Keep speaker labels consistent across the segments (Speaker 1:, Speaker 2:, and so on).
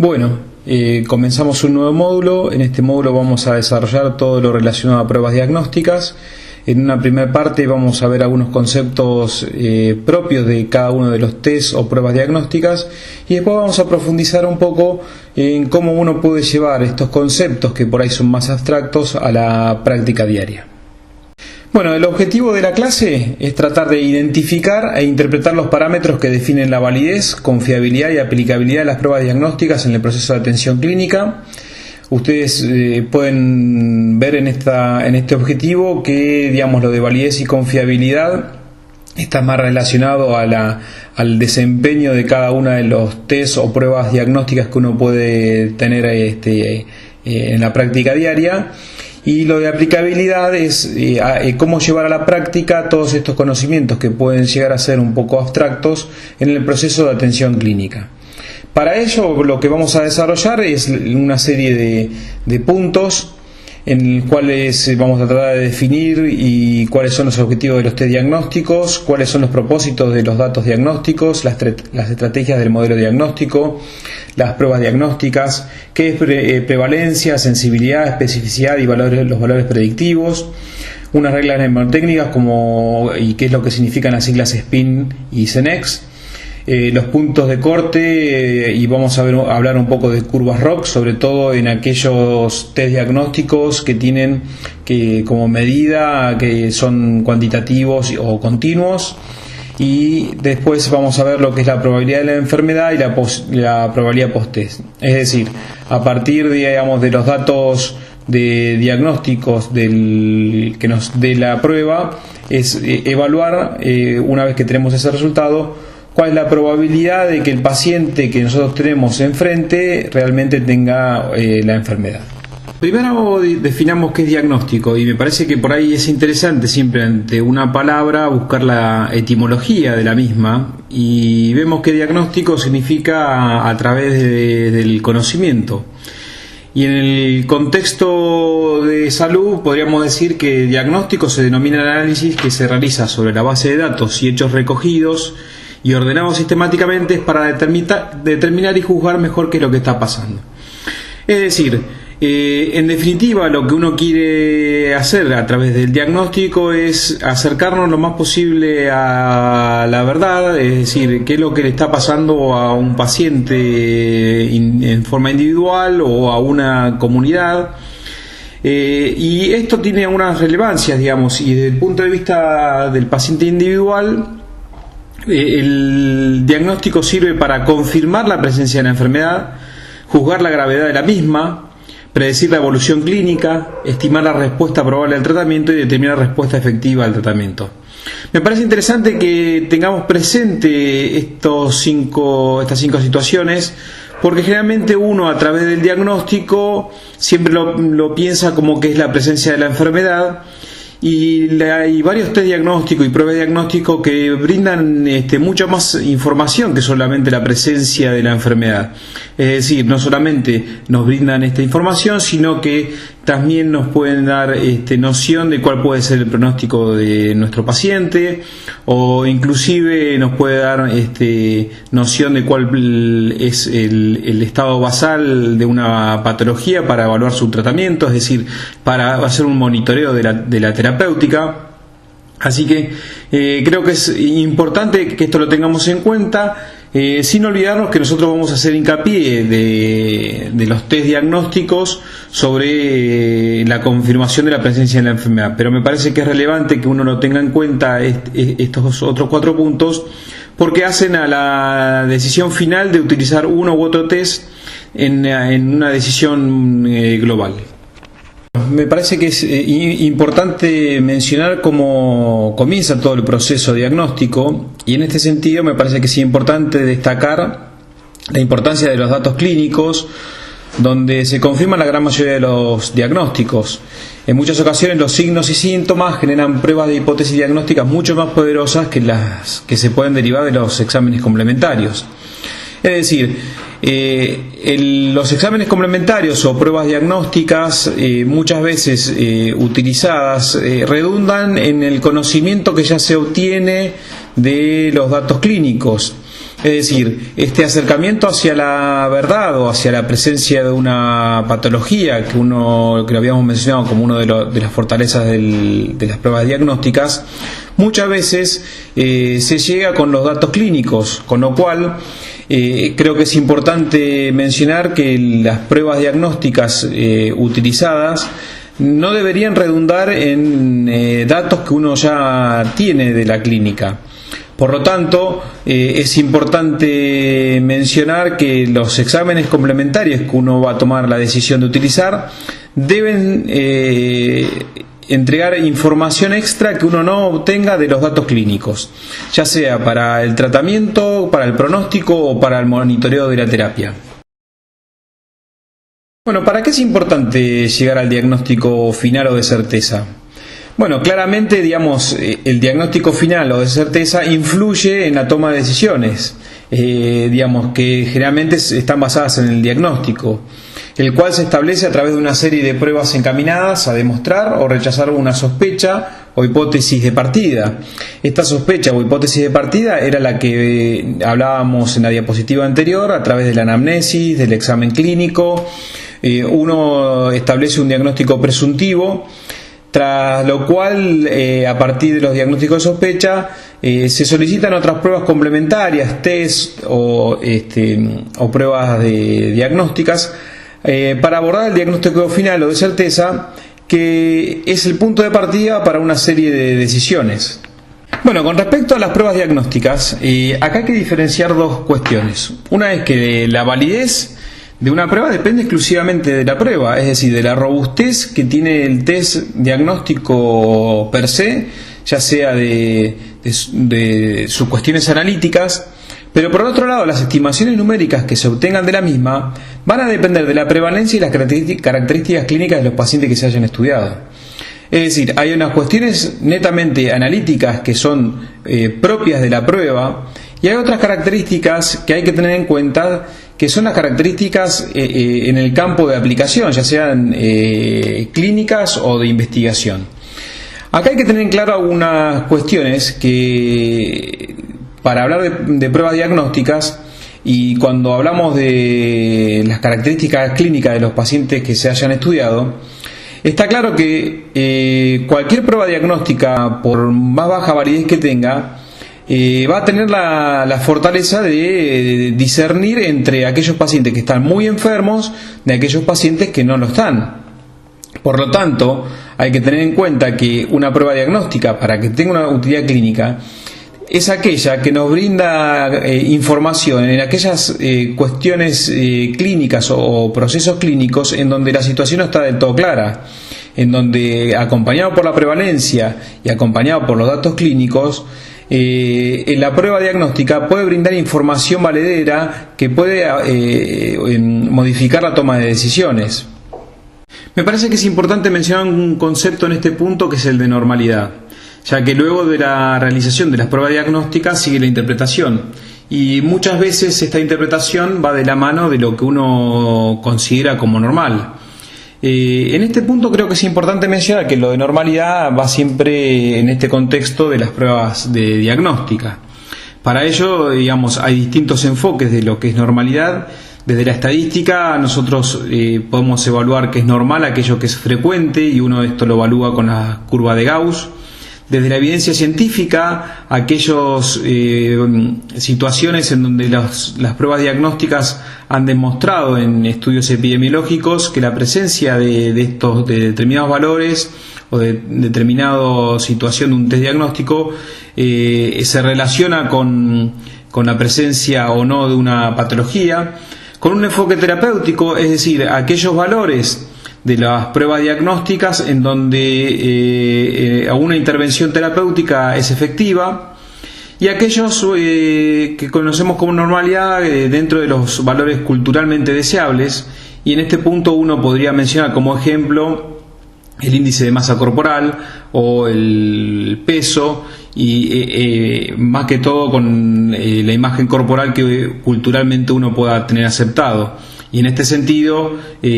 Speaker 1: Bueno, comenzamos un nuevo módulo. En este módulo vamos a desarrollar todo lo relacionado a pruebas diagnósticas. En una primera parte vamos a ver algunos conceptos propios de cada uno de los test o pruebas diagnósticas, y después vamos a profundizar un poco en cómo uno puede llevar estos conceptos, que por ahí son más abstractos, a la práctica diaria. Bueno, el objetivo de la clase es tratar de identificar e interpretar los parámetros que definen la validez, confiabilidad y aplicabilidad de las pruebas diagnósticas en el proceso de atención clínica. Ustedes pueden ver en este objetivo que, digamos, lo de validez y confiabilidad está más relacionado al desempeño de cada una de los test o pruebas diagnósticas que uno puede tener en la práctica diaria. Y lo de aplicabilidad es cómo llevar a la práctica todos estos conocimientos que pueden llegar a ser un poco abstractos en el proceso de atención clínica. Para ello, lo que vamos a desarrollar es una serie de puntos en los cuales vamos a tratar de definir y cuáles son los objetivos de los test diagnósticos, cuáles son los propósitos de los datos diagnósticos, las estrategias del modelo diagnóstico, las pruebas diagnósticas, qué es prevalencia, sensibilidad, especificidad y los valores predictivos, unas reglas mnemotécnicas y qué es lo que significan las siglas SPIN y CENEX, los puntos de corte, y vamos a hablar un poco de curvas ROC, sobre todo en aquellos test diagnósticos que tienen como medida que son cuantitativos o continuos. Y después vamos a ver lo que es la probabilidad de la enfermedad y la probabilidad post-test. Es decir, a partir de los datos de diagnósticos que nos dé la prueba, es evaluar, una vez que tenemos ese resultado, cuál es la probabilidad de que el paciente que nosotros tenemos enfrente realmente tenga la enfermedad. Primero definamos qué es diagnóstico, y me parece que por ahí es interesante siempre ante una palabra buscar la etimología de la misma, y vemos que diagnóstico significa a través del conocimiento. Y en el contexto de salud podríamos decir que diagnóstico se denomina el análisis que se realiza sobre la base de datos y hechos recogidos y ordenados sistemáticamente para determinar y juzgar mejor qué es lo que está pasando. Es decir, en definitiva, lo que uno quiere hacer a través del diagnóstico es acercarnos lo más posible a la verdad, es decir, qué es lo que le está pasando a un paciente en forma individual o a una comunidad. Y esto tiene unas relevancias, digamos, y desde el punto de vista del paciente individual, el diagnóstico sirve para confirmar la presencia de la enfermedad, juzgar la gravedad de la misma, predecir la evolución clínica, estimar la respuesta probable al tratamiento y determinar la respuesta efectiva al tratamiento. Me parece interesante que tengamos presente estas cinco situaciones, porque generalmente uno a través del diagnóstico siempre lo piensa como que es la presencia de la enfermedad. Y hay varios test diagnósticos y pruebas de diagnóstico que brindan mucha más información que solamente la presencia de la enfermedad. Es decir, no solamente nos brindan esta información, sino que también nos pueden dar noción de cuál puede ser el pronóstico de nuestro paciente, o inclusive nos puede dar noción de cuál es el estado basal de una patología para evaluar su tratamiento, es decir, para hacer un monitoreo de la terapéutica. Así que creo que es importante que esto lo tengamos en cuenta, sin olvidarnos que nosotros vamos a hacer hincapié de los test diagnósticos sobre la confirmación de la presencia de la enfermedad. Pero me parece que es relevante que uno lo tenga en cuenta estos otros 4 puntos, porque hacen a la decisión final de utilizar uno u otro test en una decisión global. Me parece que es importante mencionar cómo comienza todo el proceso diagnóstico, y en este sentido me parece que es importante destacar la importancia de los datos clínicos, donde se confirma la gran mayoría de los diagnósticos. En muchas ocasiones los signos y síntomas generan pruebas de hipótesis diagnósticas mucho más poderosas que las que se pueden derivar de los exámenes complementarios. Es decir, los exámenes complementarios o pruebas diagnósticas muchas veces utilizadas redundan en el conocimiento que ya se obtiene de los datos clínicos. Es decir, este acercamiento hacia la verdad o hacia la presencia de una patología, que lo habíamos mencionado como una de las fortalezas de las pruebas diagnósticas, muchas veces se llega con los datos clínicos, con lo cual creo que es importante mencionar que las pruebas diagnósticas utilizadas no deberían redundar en datos que uno ya tiene de la clínica. Por lo tanto, es importante mencionar que los exámenes complementarios que uno va a tomar la decisión de utilizar deben entregar información extra que uno no obtenga de los datos clínicos, ya sea para el tratamiento, para el pronóstico o para el monitoreo de la terapia. Bueno, ¿para qué es importante llegar al diagnóstico final o de certeza? Bueno, claramente, digamos, el diagnóstico final o de certeza influye en la toma de decisiones, digamos, que generalmente están basadas en el diagnóstico, el cual se establece a través de una serie de pruebas encaminadas a demostrar o rechazar una sospecha o hipótesis de partida. Esta sospecha o hipótesis de partida era la que hablábamos en la diapositiva anterior, a través de la anamnesis, del examen clínico. Uno establece un diagnóstico presuntivo, tras lo cual, a partir de los diagnósticos de sospecha, se solicitan otras pruebas complementarias, test o pruebas diagnósticas, para abordar el diagnóstico final o de certeza, que es el punto de partida para una serie de decisiones. Bueno, con respecto a las pruebas diagnósticas, acá hay que diferenciar dos cuestiones. Una es que la validez de una prueba depende exclusivamente de la prueba, es decir, de la robustez que tiene el test diagnóstico per se, ya sea de sus cuestiones analíticas, pero por otro lado las estimaciones numéricas que se obtengan de la misma van a depender de la prevalencia y las características clínicas de los pacientes que se hayan estudiado. Es decir, hay unas cuestiones netamente analíticas que son propias de la prueba, y hay otras características que hay que tener en cuenta, que son las características en el campo de aplicación, ya sean clínicas o de investigación. Acá hay que tener en claro algunas cuestiones que, para hablar de pruebas diagnósticas, y cuando hablamos de las características clínicas de los pacientes que se hayan estudiado, está claro que cualquier prueba diagnóstica, por más baja validez que tenga, va a tener la fortaleza de discernir entre aquellos pacientes que están muy enfermos de aquellos pacientes que no lo están. Por lo tanto, hay que tener en cuenta que una prueba diagnóstica, para que tenga una utilidad clínica, es aquella que nos brinda información en aquellas cuestiones clínicas o procesos clínicos en donde la situación no está del todo clara, en donde, acompañado por la prevalencia y acompañado por los datos clínicos, en la prueba diagnóstica puede brindar información valedera que puede modificar la toma de decisiones. Me parece que es importante mencionar un concepto en este punto, que es el de normalidad, ya que luego de la realización de las pruebas diagnósticas sigue la interpretación, y muchas veces esta interpretación va de la mano de lo que uno considera como normal. En este punto creo que es importante mencionar que lo de normalidad va siempre en este contexto de las pruebas de diagnóstica. Para ello, digamos, hay distintos enfoques de lo que es normalidad. Desde la estadística nosotros podemos evaluar que es normal aquello que es frecuente, y uno esto lo evalúa con la curva de Gauss. Desde la evidencia científica, aquellas situaciones en donde las pruebas diagnósticas han demostrado en estudios epidemiológicos que la presencia de determinados valores o de determinada situación de un test diagnóstico se relaciona con la presencia o no de una patología. Con un enfoque terapéutico, es decir, aquellos valores de las pruebas diagnósticas en donde una intervención terapéutica es efectiva, y aquellos que conocemos como normalidad dentro de los valores culturalmente deseables, y en este punto uno podría mencionar como ejemplo el índice de masa corporal o el peso, y más que todo con la imagen corporal que culturalmente uno pueda tener aceptado. Y en este sentido, lo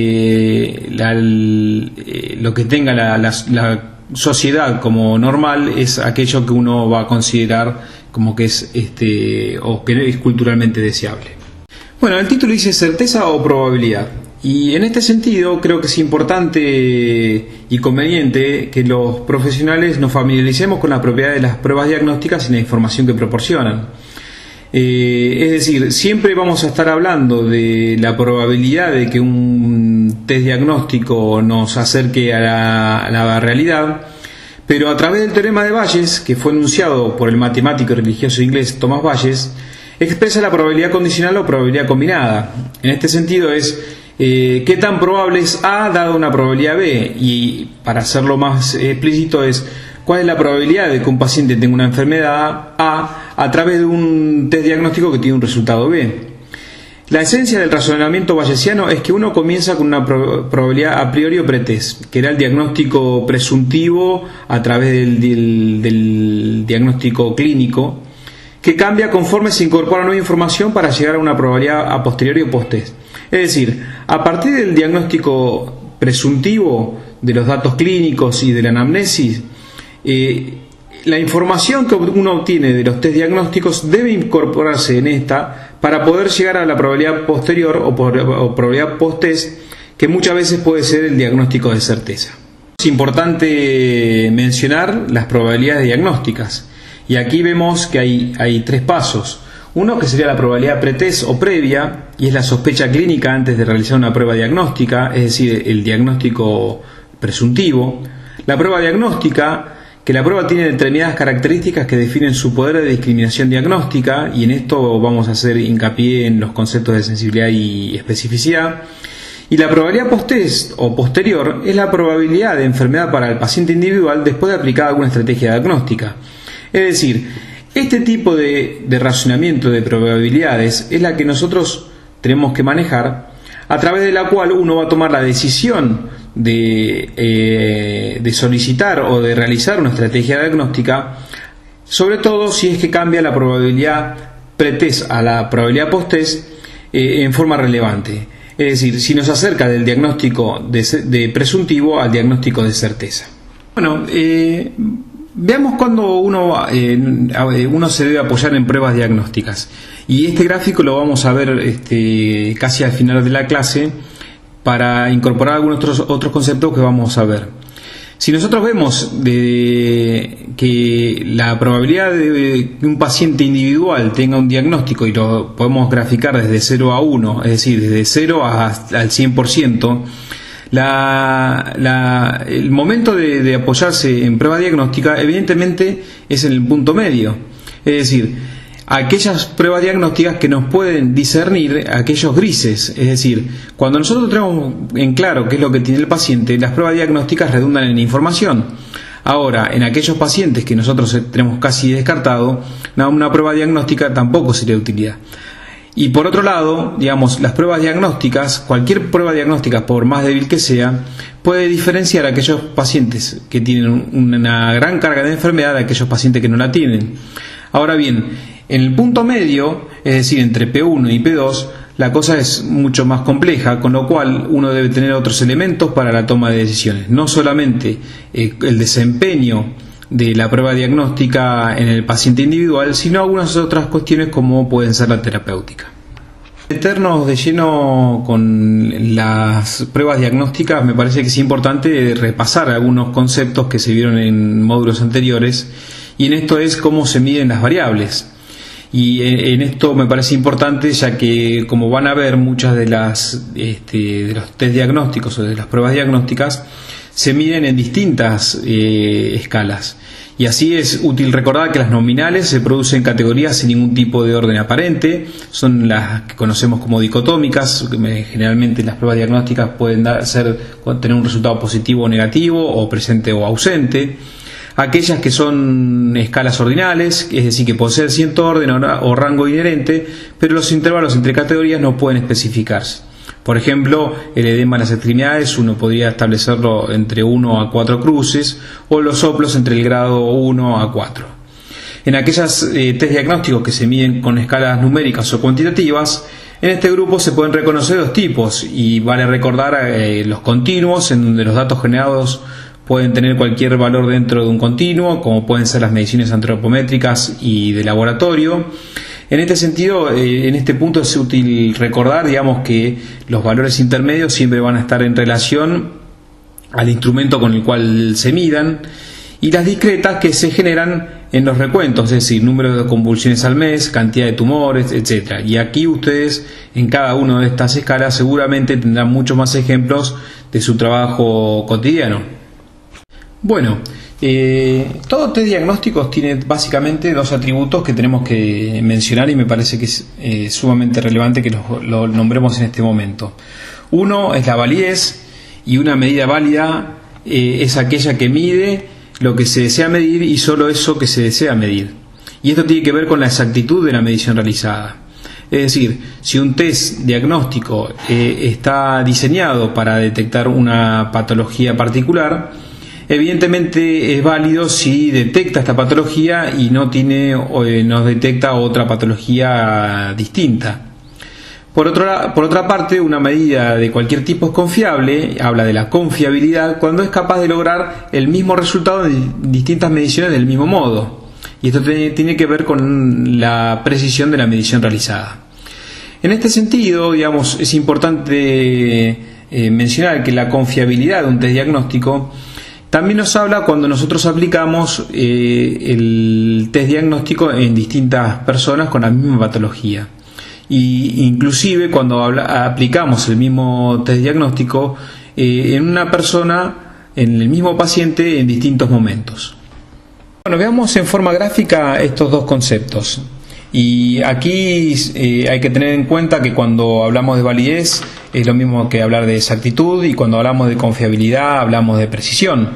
Speaker 1: que tenga la sociedad como normal es aquello que uno va a considerar como que es o que es culturalmente deseable. Bueno, el título dice certeza o probabilidad. Y en este sentido creo que es importante y conveniente que los profesionales nos familiaricemos con las propiedades de las pruebas diagnósticas y la información que proporcionan. Es decir, siempre vamos a estar hablando de la probabilidad de que un test diagnóstico nos acerque a la realidad, pero a través del teorema de Bayes, que fue enunciado por el matemático y religioso inglés Thomas Bayes, expresa la probabilidad condicional o probabilidad combinada. En este sentido es qué tan probable es A dado una probabilidad B, y para hacerlo más explícito es cuál es la probabilidad de que un paciente tenga una enfermedad a través de un test diagnóstico que tiene un resultado B. La esencia del razonamiento bayesiano es que uno comienza con una probabilidad a priori o pretest, que era el diagnóstico presuntivo a través del diagnóstico clínico, que cambia conforme se incorpora nueva información para llegar a una probabilidad a posteriori o post-test. Es decir, a partir del diagnóstico presuntivo de los datos clínicos y de la anamnesis, la información que uno obtiene de los test diagnósticos debe incorporarse en esta para poder llegar a la probabilidad posterior o probabilidad post-test, que muchas veces puede ser el diagnóstico de certeza. Es importante mencionar las probabilidades diagnósticas, y aquí vemos que hay tres pasos. Uno que sería la probabilidad pretest o previa, y es la sospecha clínica antes de realizar una prueba diagnóstica, es decir, el diagnóstico presuntivo. La prueba diagnóstica, que la prueba tiene determinadas características que definen su poder de discriminación diagnóstica, y en esto vamos a hacer hincapié en los conceptos de sensibilidad y especificidad. Y la probabilidad post-test o posterior es la probabilidad de enfermedad para el paciente individual después de aplicar alguna estrategia diagnóstica. Es decir, este tipo de razonamiento de probabilidades es la que nosotros tenemos que manejar, a través de la cual uno va a tomar la decisión de solicitar o de realizar una estrategia diagnóstica, sobre todo si es que cambia la probabilidad pretest a la probabilidad post-test en forma relevante. Es decir, si nos acerca del diagnóstico de presuntivo al diagnóstico de certeza. Bueno, veamos cuándo uno se debe apoyar en pruebas diagnósticas. Y este gráfico lo vamos a ver casi al final de la clase para incorporar algunos otros conceptos que vamos a ver. Si nosotros vemos que la probabilidad de que un paciente individual tenga un diagnóstico, y lo podemos graficar desde 0 a 1, es decir, desde 0 al 100%, el momento de apoyarse en prueba diagnóstica evidentemente es en el punto medio, es decir, aquellas pruebas diagnósticas que nos pueden discernir aquellos grises. Es decir, cuando nosotros tenemos en claro qué es lo que tiene el paciente, las pruebas diagnósticas redundan en información. Ahora, en aquellos pacientes que nosotros tenemos casi descartado, una prueba diagnóstica tampoco sería de utilidad. Y por otro lado, digamos, las pruebas diagnósticas, cualquier prueba diagnóstica, por más débil que sea, puede diferenciar a aquellos pacientes que tienen una gran carga de enfermedad de aquellos pacientes que no la tienen. Ahora bien, en el punto medio, es decir, entre P1 y P2, la cosa es mucho más compleja, con lo cual uno debe tener otros elementos para la toma de decisiones. No solamente el desempeño de la prueba diagnóstica en el paciente individual, sino algunas otras cuestiones como pueden ser la terapéutica. Meternos de lleno con las pruebas diagnósticas, me parece que es importante repasar algunos conceptos que se vieron en módulos anteriores, y en esto es cómo se miden las variables. Y en esto me parece importante, ya que, como van a ver, muchas de los test diagnósticos o de las pruebas diagnósticas se miden en distintas escalas. Y así es útil recordar que las nominales se producen en categorías sin ningún tipo de orden aparente, son las que conocemos como dicotómicas. Generalmente las pruebas diagnósticas pueden tener un resultado positivo o negativo, o presente o ausente. Aquellas que son escalas ordinales, es decir, que poseen cierto orden o rango inherente, pero los intervalos entre categorías no pueden especificarse. Por ejemplo, el edema en las extremidades uno podría establecerlo entre 1 a 4 cruces, o los soplos entre el grado 1 a 4. En aquellas test diagnósticos que se miden con escalas numéricas o cuantitativas, en este grupo se pueden reconocer dos tipos, y vale recordar los continuos, en donde los datos generados pueden tener cualquier valor dentro de un continuo, como pueden ser las mediciones antropométricas y de laboratorio. En este sentido, en este punto es útil recordar, digamos, que los valores intermedios siempre van a estar en relación al instrumento con el cual se midan, y las discretas que se generan en los recuentos, es decir, número de convulsiones al mes, cantidad de tumores, etc. Y aquí ustedes en cada una de estas escalas seguramente tendrán muchos más ejemplos de su trabajo cotidiano. Bueno, todo test diagnóstico tiene básicamente dos atributos que tenemos que mencionar y me parece que es sumamente relevante que lo nombremos en este momento. Uno es la validez, y una medida válida es aquella que mide lo que se desea medir y solo eso que se desea medir. Y esto tiene que ver con la exactitud de la medición realizada. Es decir, si un test diagnóstico está diseñado para detectar una patología particular, evidentemente es válido si detecta esta patología y no detecta otra patología distinta. Por otra parte, una medida de cualquier tipo es confiable, habla de la confiabilidad, cuando es capaz de lograr el mismo resultado en distintas mediciones del mismo modo. Y esto tiene que ver con la precisión de la medición realizada. En este sentido, digamos, es importante mencionar que la confiabilidad de un test diagnóstico también nos habla cuando nosotros aplicamos el test diagnóstico en distintas personas con la misma patología. Y inclusive cuando aplicamos el mismo test diagnóstico en una persona, en el mismo paciente, en distintos momentos. Bueno, veamos en forma gráfica estos dos conceptos. Y aquí hay que tener en cuenta que cuando hablamos de validez es lo mismo que hablar de exactitud, y cuando hablamos de confiabilidad hablamos de precisión.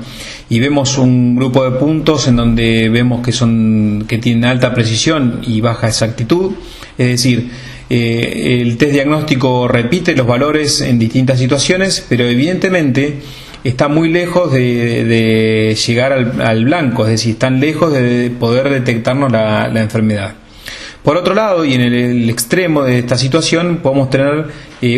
Speaker 1: Y vemos un grupo de puntos en donde vemos que tienen alta precisión y baja exactitud, es decir, el test diagnóstico repite los valores en distintas situaciones, pero evidentemente está muy lejos de llegar al blanco, es decir, están lejos de poder detectarnos la enfermedad. Por otro lado, y en el extremo de esta situación, podemos tener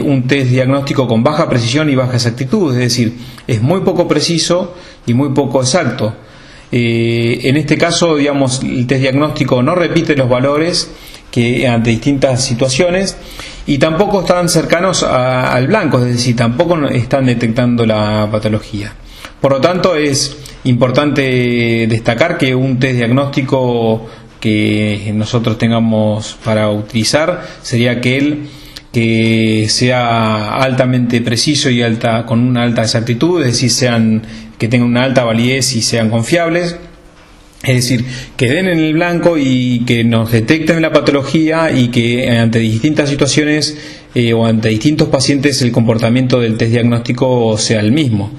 Speaker 1: un test diagnóstico con baja precisión y baja exactitud, es decir, es muy poco preciso y muy poco exacto. En este caso, digamos, el test diagnóstico no repite los valores que ante distintas situaciones, y tampoco están cercanos al blanco, es decir, tampoco están detectando la patología. Por lo tanto, es importante destacar que un test diagnóstico que nosotros tengamos para utilizar sería aquel que sea altamente preciso y con una alta exactitud, es decir, que tengan una alta validez y sean confiables. Es decir, que den en el blanco y que nos detecten la patología, y que ante distintas situaciones o ante distintos pacientes el comportamiento del test diagnóstico sea el mismo.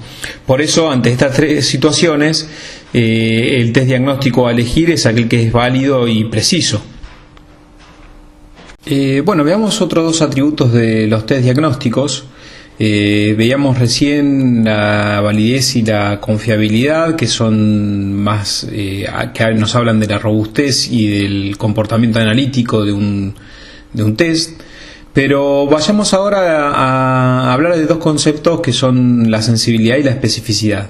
Speaker 1: Por eso, ante estas tres situaciones, el test diagnóstico a elegir es aquel que es válido y preciso. Bueno, veamos otros dos atributos de los test diagnósticos. Veíamos recién la validez y la confiabilidad, que son más que nos hablan de la robustez y del comportamiento analítico de un test. Pero vayamos ahora a hablar de dos conceptos que son la sensibilidad y la especificidad.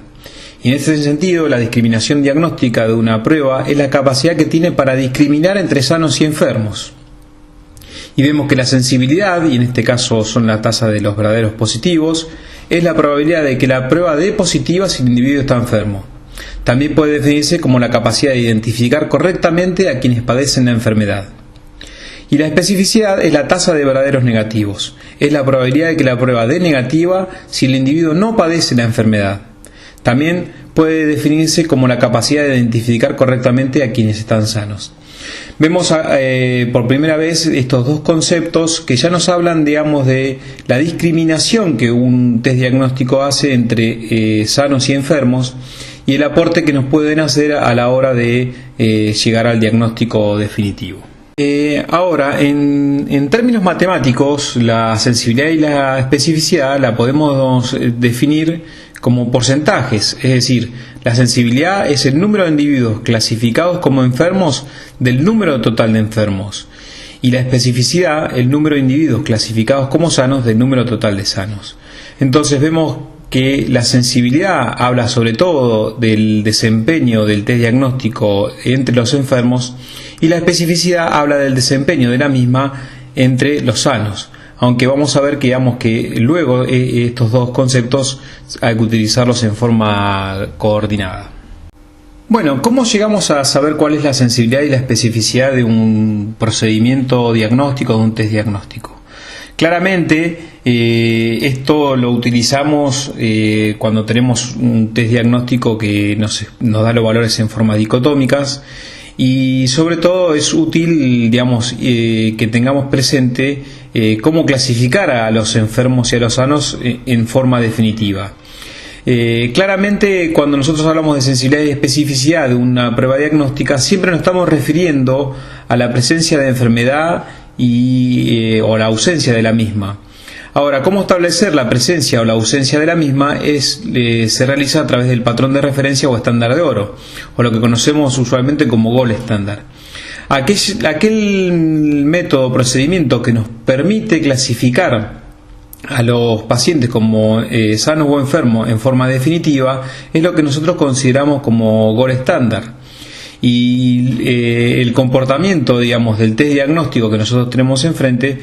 Speaker 1: Y en este sentido, la discriminación diagnóstica de una prueba es la capacidad que tiene para discriminar entre sanos y enfermos. Y vemos que la sensibilidad, y en este caso son la tasa de los verdaderos positivos, es la probabilidad de que la prueba dé positiva si el individuo está enfermo. También puede definirse como la capacidad de identificar correctamente a quienes padecen la enfermedad. Y la especificidad es la tasa de verdaderos negativos, es la probabilidad de que la prueba dé negativa si el individuo no padece la enfermedad. También puede definirse como la capacidad de identificar correctamente a quienes están sanos. Vemos por primera vez estos dos conceptos que ya nos hablan, digamos, de la discriminación que un test diagnóstico hace entre sanos y enfermos, y el aporte que nos pueden hacer a la hora de llegar al diagnóstico definitivo. Ahora, en términos matemáticos, la sensibilidad y la especificidad la podemos definir como porcentajes, es decir, la sensibilidad es el número de individuos clasificados como enfermos del número total de enfermos, y la especificidad el número de individuos clasificados como sanos del número total de sanos. Entonces vemos que la sensibilidad habla sobre todo del desempeño del test diagnóstico entre los enfermos y la especificidad habla del desempeño de la misma entre los sanos. Aunque vamos a ver que, luego estos dos conceptos hay que utilizarlos en forma coordinada. Bueno, ¿cómo llegamos a saber cuál es la sensibilidad y la especificidad de un procedimiento diagnóstico, de un test diagnóstico? Claramente, esto lo utilizamos cuando tenemos un test diagnóstico que nos da los valores en formas dicotómicas, y sobre todo es útil, que tengamos presente cómo clasificar a los enfermos y a los sanos en forma definitiva. Claramente, cuando nosotros hablamos de sensibilidad y especificidad de una prueba diagnóstica, siempre nos estamos refiriendo a la presencia de enfermedad o la ausencia de la misma. Ahora, ¿cómo establecer la presencia o la ausencia de la misma? Se realiza a través del patrón de referencia o estándar de oro, o lo que conocemos usualmente como gold standard. Aquel método o procedimiento que nos permite clasificar a los pacientes como sanos o enfermos en forma definitiva es lo que nosotros consideramos como gold standard. Y el comportamiento, del test diagnóstico que nosotros tenemos enfrente,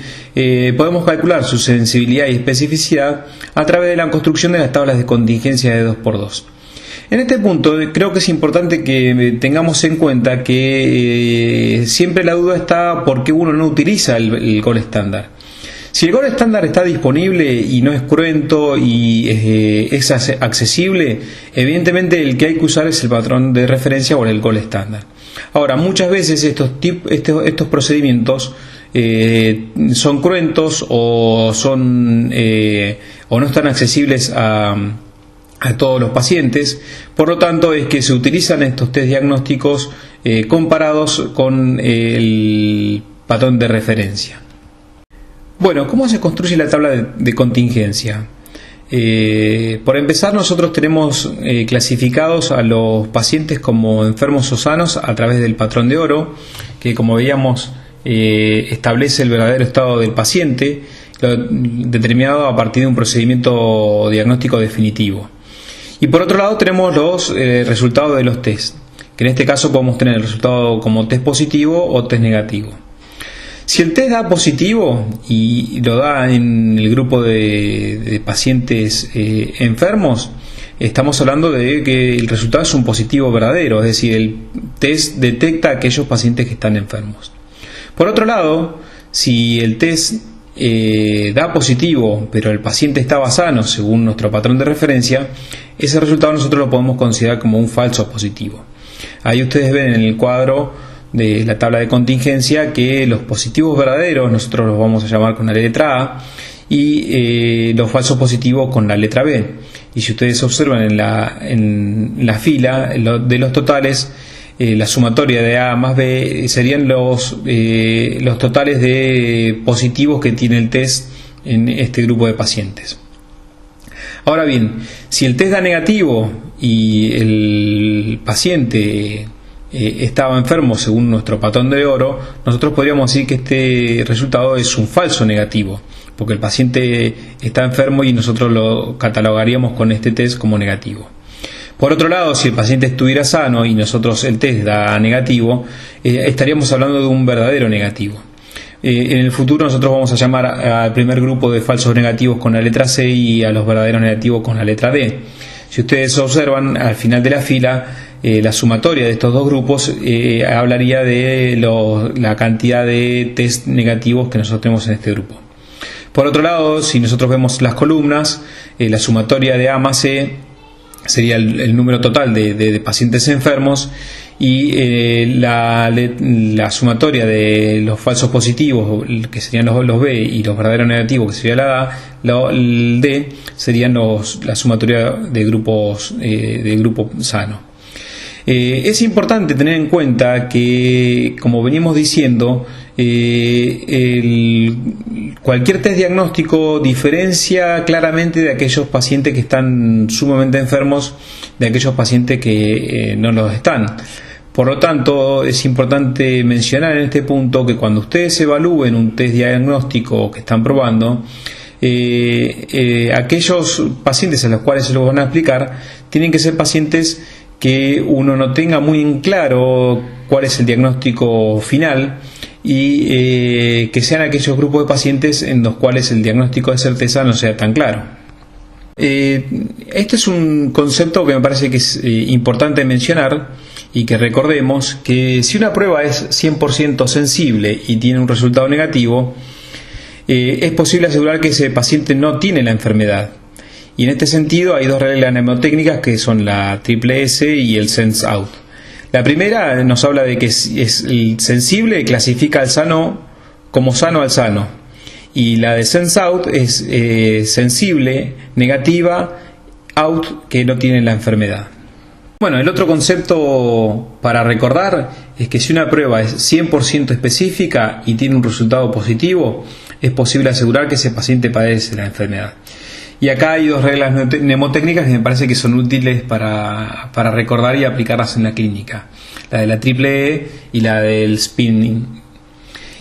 Speaker 1: podemos calcular su sensibilidad y especificidad a través de la construcción de las tablas de contingencia de 2×2. En este punto creo que es importante que tengamos en cuenta que siempre la duda está por qué uno no utiliza el gold estándar. Si el gold estándar está disponible y no es cruento y es accesible, evidentemente el que hay que usar es el patrón de referencia o el gold estándar. Ahora, muchas veces estos procedimientos son cruentos o no están accesibles a todos los pacientes, por lo tanto es que se utilizan estos test diagnósticos comparados con el patrón de referencia. Bueno, ¿cómo se construye la tabla de contingencia? Por empezar, nosotros tenemos clasificados a los pacientes como enfermos o sanos a través del patrón de oro, que como veíamos establece el verdadero estado del paciente, determinado a partir de un procedimiento diagnóstico definitivo. Y por otro lado tenemos los resultados de los test, que en este caso podemos tener el resultado como test positivo o test negativo. Si el test da positivo y lo da en el grupo de pacientes enfermos, estamos hablando de que el resultado es un positivo verdadero, es decir, el test detecta a aquellos pacientes que están enfermos. Por otro lado, si el test da positivo, pero el paciente estaba sano según nuestro patrón de referencia, ese resultado nosotros lo podemos considerar como un falso positivo. Ahí ustedes ven en el cuadro de la tabla de contingencia que los positivos verdaderos nosotros los vamos a llamar con la letra A y los falsos positivos con la letra B. Y si ustedes observan en la fila de los totales, la sumatoria de A más B serían los totales de positivos que tiene el test en este grupo de pacientes. Ahora bien, si el test da negativo y el paciente estaba enfermo según nuestro patrón de oro, nosotros podríamos decir que este resultado es un falso negativo, porque el paciente está enfermo y nosotros lo catalogaríamos con este test como negativo. Por otro lado, si el paciente estuviera sano y nosotros el test da negativo, estaríamos hablando de un verdadero negativo. En el futuro nosotros vamos a llamar al primer grupo de falsos negativos con la letra C y a los verdaderos negativos con la letra D. Si ustedes observan al final de la fila, la sumatoria de estos dos grupos hablaría de la cantidad de test negativos que nosotros tenemos en este grupo. Por otro lado, si nosotros vemos las columnas, la sumatoria de A más C sería el número total de pacientes enfermos y la sumatoria de los falsos positivos, que serían los B, y los verdaderos negativos, que sería la A, el D, serían la sumatoria de grupos del grupo sano. Es importante tener en cuenta que, como venimos diciendo, cualquier test diagnóstico diferencia claramente de aquellos pacientes que están sumamente enfermos de aquellos pacientes que no lo están. Por lo tanto, es importante mencionar en este punto que cuando ustedes evalúen un test diagnóstico que están probando, aquellos pacientes a los cuales se los van a explicar tienen que ser pacientes que uno no tenga muy en claro cuál es el diagnóstico final y que sean aquellos grupos de pacientes en los cuales el diagnóstico de certeza no sea tan claro. Este es un concepto que me parece que es importante mencionar y que recordemos que si una prueba es 100% sensible y tiene un resultado negativo, es posible asegurar que ese paciente no tiene la enfermedad. Y en este sentido hay dos reglas mnemotécnicas que son la triple S y el sense out. La primera nos habla de que es el sensible, clasifica al sano como sano al sano. Y la de sense out es sensible, negativa, out, que no tiene la enfermedad. Bueno, el otro concepto para recordar es que si una prueba es 100% específica y tiene un resultado positivo, es posible asegurar que ese paciente padece la enfermedad. Y acá hay dos reglas mnemotécnicas que me parece que son útiles para recordar y aplicarlas en la clínica. La de la triple E y la del SPIN.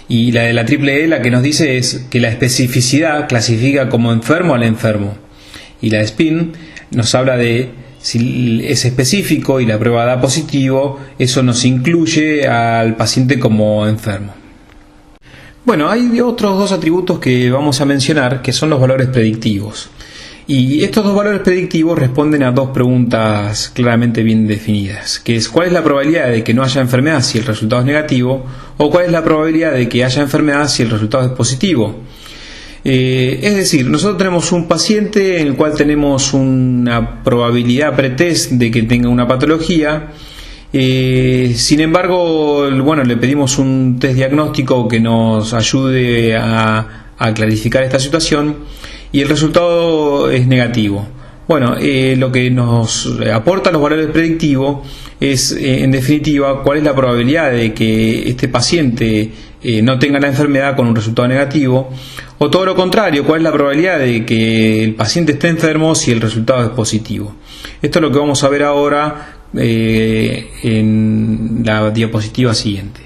Speaker 1: Y la de la triple E la que nos dice es que la especificidad clasifica como enfermo al enfermo. Y la de SPIN nos habla de si es específico y la prueba da positivo, eso nos incluye al paciente como enfermo. Bueno, hay otros dos atributos que vamos a mencionar que son los valores predictivos. Y estos dos valores predictivos responden a dos preguntas claramente bien definidas, que es cuál es la probabilidad de que no haya enfermedad si el resultado es negativo o cuál es la probabilidad de que haya enfermedad si el resultado es positivo. Es decir, nosotros tenemos un paciente en el cual tenemos una probabilidad pretest de que tenga una patología. Sin embargo, bueno, le pedimos un test diagnóstico que nos ayude a clarificar esta situación y el resultado es negativo. Bueno, lo que nos aporta los valores predictivos es, en definitiva, cuál es la probabilidad de que este paciente no tenga la enfermedad con un resultado negativo, o todo lo contrario, cuál es la probabilidad de que el paciente esté enfermo si el resultado es positivo. Esto es lo que vamos a ver ahora en la diapositiva siguiente.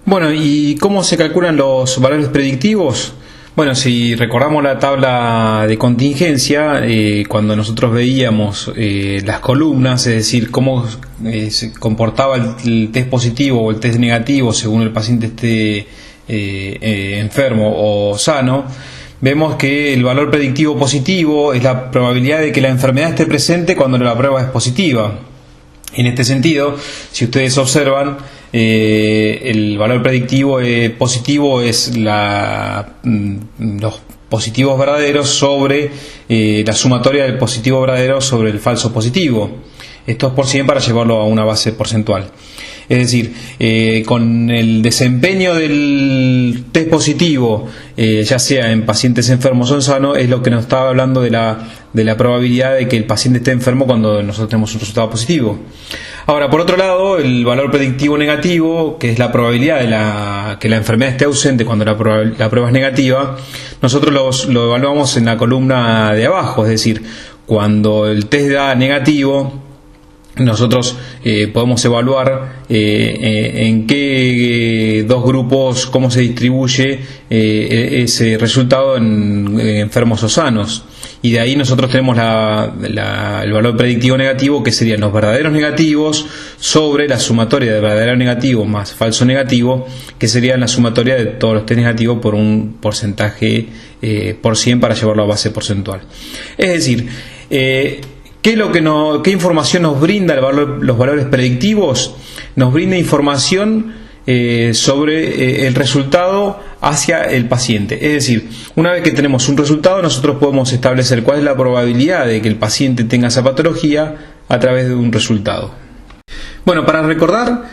Speaker 1: Bueno, ¿y cómo se calculan los valores predictivos? Bueno, si recordamos la tabla de contingencia, cuando nosotros veíamos las columnas, es decir, cómo se comportaba el test positivo o el test negativo según el paciente esté enfermo o sano, vemos que el valor predictivo positivo es la probabilidad de que la enfermedad esté presente cuando la prueba es positiva. En este sentido, si ustedes observan, el valor predictivo positivo es los positivos verdaderos sobre la sumatoria del positivo verdadero sobre el falso positivo. Esto es por 100 para llevarlo a una base porcentual. Es decir, con el desempeño del test positivo, ya sea en pacientes enfermos o sanos, es lo que nos estaba hablando de la probabilidad de que el paciente esté enfermo cuando nosotros tenemos un resultado positivo. Ahora, por otro lado, el valor predictivo negativo, que es la probabilidad de que la enfermedad esté ausente cuando la prueba es negativa, nosotros lo evaluamos en la columna de abajo, es decir, cuando el test da negativo, nosotros podemos evaluar en qué dos grupos, cómo se distribuye ese resultado en enfermos o sanos. Y de ahí nosotros tenemos el valor predictivo negativo, que serían los verdaderos negativos sobre la sumatoria de verdadero negativo más falso negativo, que serían la sumatoria de todos los test negativos por un porcentaje por 100 para llevarlo a base porcentual. Es decir, ¿qué información nos brinda los valores predictivos? Nos brinda información sobre el resultado hacia el paciente. Es decir, una vez que tenemos un resultado, nosotros podemos establecer cuál es la probabilidad de que el paciente tenga esa patología a través de un resultado. Bueno, para recordar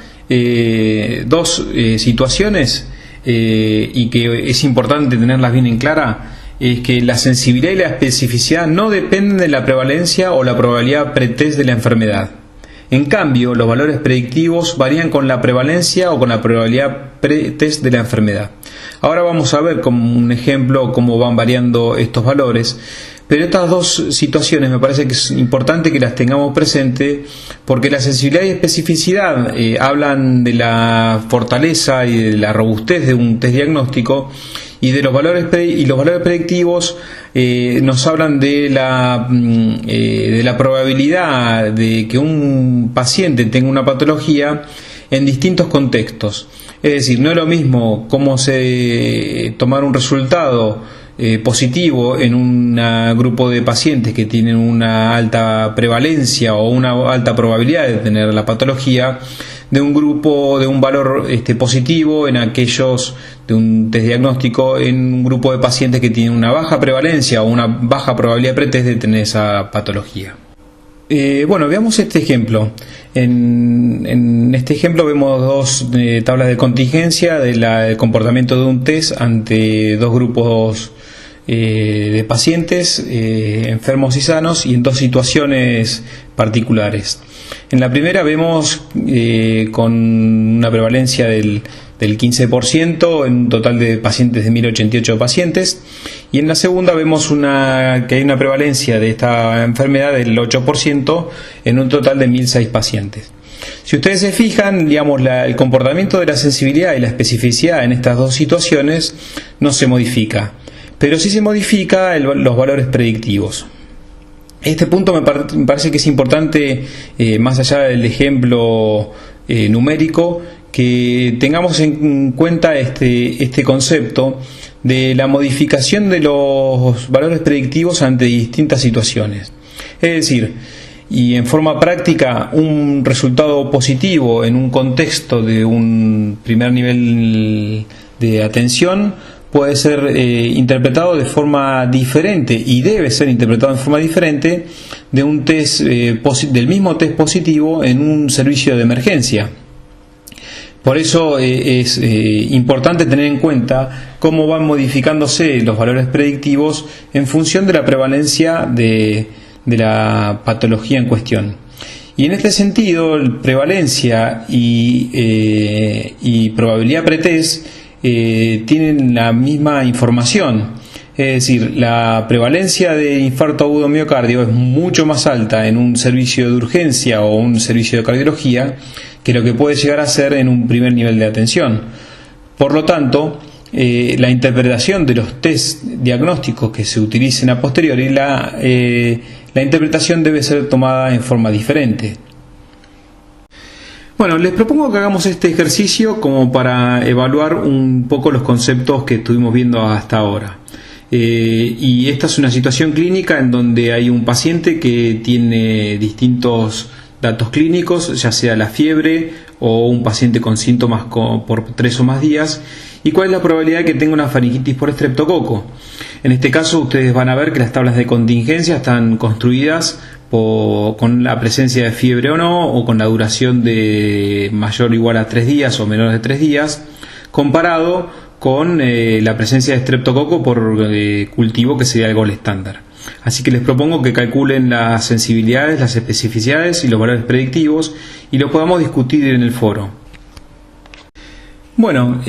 Speaker 1: dos situaciones y que es importante tenerlas bien en clara, es que la sensibilidad y la especificidad no dependen de la prevalencia o la probabilidad pretest de la enfermedad. En cambio, los valores predictivos varían con la prevalencia o con la probabilidad pretest de la enfermedad. Ahora vamos a ver como un ejemplo cómo van variando estos valores, pero estas dos situaciones me parece que es importante que las tengamos presente, porque la sensibilidad y especificidad hablan de la fortaleza y de la robustez de un test diagnóstico, Y de los valores predictivos nos hablan de la probabilidad de que un paciente tenga una patología en distintos contextos. Es decir, no es lo mismo cómo tomar un resultado positivo en un grupo de pacientes que tienen una alta prevalencia o una alta probabilidad de tener la patología, de un valor positivo en aquellos de un test diagnóstico en un grupo de pacientes que tienen una baja prevalencia o una baja probabilidad pretest de tener esa patología. Bueno, veamos este ejemplo. En este ejemplo vemos dos tablas de contingencia del comportamiento de un test ante dos grupos de pacientes enfermos y sanos, y en dos situaciones particulares. En la primera vemos con una prevalencia del 15% en un total de pacientes de 1088 pacientes, y en la segunda vemos que hay una prevalencia de esta enfermedad del 8% en un total de 1006 pacientes. Si ustedes se fijan, digamos, el comportamiento de la sensibilidad y la especificidad en estas dos situaciones no se modifica, pero sí se modifica los valores predictivos. Este punto me parece que es importante, más allá del ejemplo numérico, que tengamos en cuenta este concepto de la modificación de los valores predictivos ante distintas situaciones. Es decir, y en forma práctica, un resultado positivo en un contexto de un primer nivel de atención puede ser interpretado de forma diferente, y debe ser interpretado en forma diferente de un test del mismo test positivo en un servicio de emergencia. Por eso es importante tener en cuenta cómo van modificándose los valores predictivos en función de la prevalencia de la patología en cuestión. Y en este sentido, prevalencia y probabilidad pretest tienen la misma información. Es decir, la prevalencia de infarto agudo miocardio es mucho más alta en un servicio de urgencia o un servicio de cardiología que lo que puede llegar a ser en un primer nivel de atención. Por lo tanto, la interpretación de los test diagnósticos que se utilicen a posteriori, la interpretación debe ser tomada en forma diferente. Bueno, les propongo que hagamos este ejercicio como para evaluar un poco los conceptos que estuvimos viendo hasta ahora. Y esta es una situación clínica en donde hay un paciente que tiene distintos datos clínicos, ya sea la fiebre o un paciente con síntomas por 3 o más días, y cuál es la probabilidad de que tenga una faringitis por estreptococo. En este caso ustedes van a ver que las tablas de contingencia están construidas con la presencia de fiebre o no, o con la duración de mayor o igual a 3 días o menor de 3 días, comparado con la presencia de estreptococo por cultivo, que sería el gol estándar. Así que les propongo que calculen las sensibilidades, las especificidades y los valores predictivos, y lo podamos discutir en el foro. Bueno,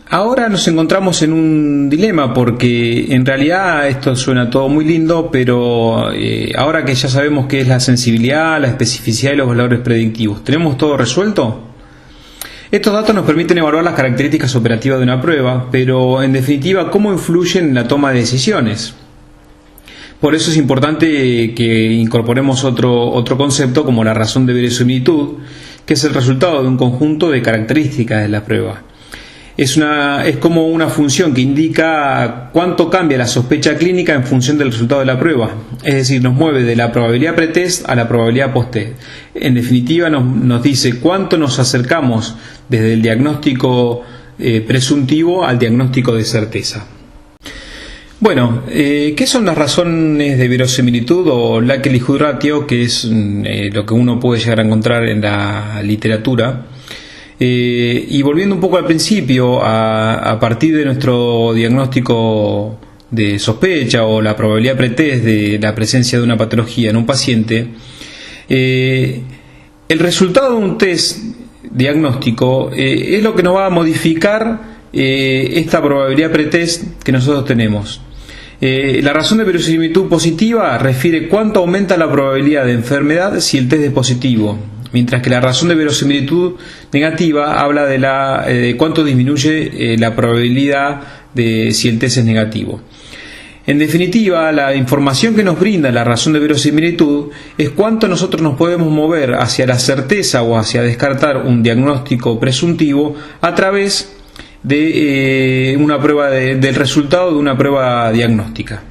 Speaker 1: ahora nos encontramos en un dilema, porque en realidad esto suena todo muy lindo, pero ahora que ya sabemos qué es la sensibilidad, la especificidad y los valores predictivos, ¿tenemos todo resuelto? Estos datos nos permiten evaluar las características operativas de una prueba, pero en definitiva, ¿cómo influyen en la toma de decisiones? Por eso es importante que incorporemos otro concepto como la razón de verosimilitud, que es el resultado de un conjunto de características de la prueba. Es como una función que indica cuánto cambia la sospecha clínica en función del resultado de la prueba. Es decir, nos mueve de la probabilidad pretest a la probabilidad posttest. En definitiva, nos dice cuánto nos acercamos desde el diagnóstico presuntivo al diagnóstico de certeza. Bueno, ¿qué son las razones de verosimilitud o likelihood ratio, que es lo que uno puede llegar a encontrar en la literatura? Y volviendo un poco al principio, a partir de nuestro diagnóstico de sospecha o la probabilidad pretest de la presencia de una patología en un paciente, el resultado de un test diagnóstico es lo que nos va a modificar esta probabilidad pretest que nosotros tenemos. La razón de verosimilitud positiva refiere cuánto aumenta la probabilidad de enfermedad si el test es positivo. mientras que la razón de verosimilitud negativa habla de cuánto disminuye la probabilidad de si el test es negativo. En definitiva, la información que nos brinda la razón de verosimilitud es cuánto nosotros nos podemos mover hacia la certeza o hacia descartar un diagnóstico presuntivo a través de una prueba del resultado de una prueba diagnóstica.